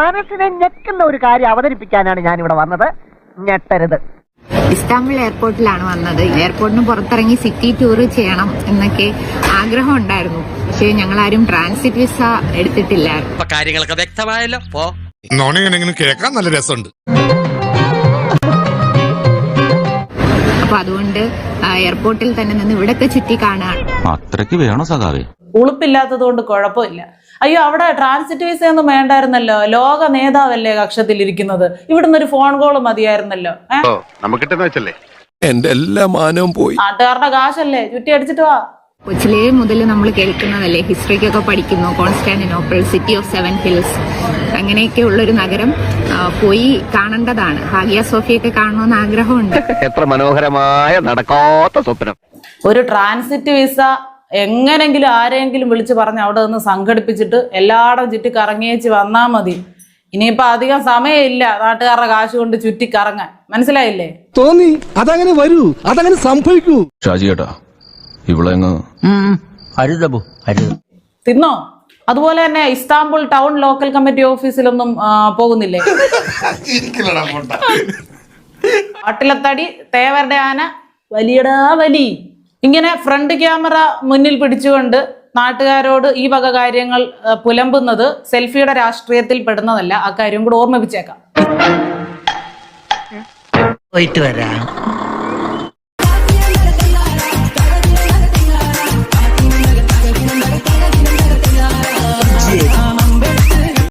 മനസ്സിനെ ഞെക്കുന്ന ഒരു കാര്യം അവതരിപ്പിക്കാനാണ് ഞാൻ ഇവിടെ വന്നത്. ഞെട്ടരുത്. ഇസ്താംബുൾ എയർപോർട്ടിലാണ് വന്നത്. എയർപോർട്ടിന് പുറത്തിറങ്ങി സിറ്റി ടൂർ ചെയ്യണം എന്നൊക്കെ ആഗ്രഹം ഉണ്ടായിരുന്നു. പക്ഷേ ഞങ്ങളാരും ട്രാൻസിറ്റ് വിസ എടുത്തിട്ടില്ലായിരുന്നു. കാര്യങ്ങളൊക്കെ വ്യക്തമായല്ലോ. കേൾക്കാൻ നല്ല രസമുണ്ട്. അപ്പൊ അതുകൊണ്ട് എയർപോർട്ടിൽ തന്നെ നിന്ന് ഇവിടൊക്കെ ചുറ്റി കാണാൻ. അത്രയ്ക്ക് വേണോ സഖാവേ? ഉളുപ്പില്ലാത്തത് കൊണ്ട് കുഴപ്പമില്ല. അയ്യോ, അവിടെ ട്രാൻസിറ്റ് വിസ ഒന്നും വേണ്ടായിരുന്നല്ലോ. ലോക നേതാവല്ലേ കക്ഷത്തിലിരിക്കുന്നത്. ഇവിടുന്ന് ഒരു ഫോൺ കോൾ മതിയായിരുന്നല്ലോ. എന്റെ എല്ലാ മാനവും പോയി. നാട്ടുകാരുടെ കാശല്ലേ, ചുറ്റി അടിച്ചിട്ട് വാ. കൊച്ചിലേ മുതൽ നമ്മൾ കേൾക്കുന്നതല്ലേ, ഹിസ്റ്ററിക്കൊക്കെ പഠിക്കുന്നു. കോൺസ്റ്റാന്റിനോപ്പിൾ, സിറ്റി ഓഫ് 7 ഹിൽസ്, അങ്ങനെയൊക്കെ ഉള്ളൊരു നഗരം പോയി കാണേണ്ടതാണ്. ഹാഗിയ സോഫിയൊക്കെ കാണണമെന്ന് ആഗ്രഹമുണ്ട്. എത്ര മനോഹരമായ നടക്കാത്ത സ്വപ്നം. ഒരു ട്രാൻസിറ്റ് വിസ എങ്ങനെങ്കിലും ആരെങ്കിലും വിളിച്ച് പറഞ്ഞ് അവിടെ നിന്ന് സംഘടിപ്പിച്ചിട്ട് എല്ലായിടം ചുറ്റി കറങ്ങിയേച്ച് വന്നാ മതി. ഇനിയിപ്പോ അധികം സമയമില്ല നാട്ടുകാരുടെ കാശ് കൊണ്ട് ചുറ്റി കറങ്ങാൻ. മനസ്സിലായില്ലേ? തോന്നി അതങ്ങനെ വരൂ, അതങ്ങനെ സംഭവിക്കൂ. ഷാജി ചേട്ടാ, ഇവിടെ തിന്നോ? അതുപോലെ തന്നെ ഇസ്താംബുൾ ടൗൺ ലോക്കൽ കമ്മിറ്റി ഓഫീസിലൊന്നും പോകുന്നില്ലേ? പാട്ടിലത്തടി, തേവരുടെ ആന, വലിയടാ വലി, ഇങ്ങനെ ഫ്രണ്ട് ക്യാമറ മുന്നിൽ പിടിച്ചുകൊണ്ട് നാട്ടുകാരോട് ഈ വക കാര്യങ്ങൾ പുലമ്പുന്നത് സെൽഫിയുടെ രാഷ്ട്രീയത്തിൽ പെടുന്നതല്ല. ആ കാര്യം കൂടെ ഓർമ്മിപ്പിച്ചേക്കാം. പോയിട്ട് വരാം.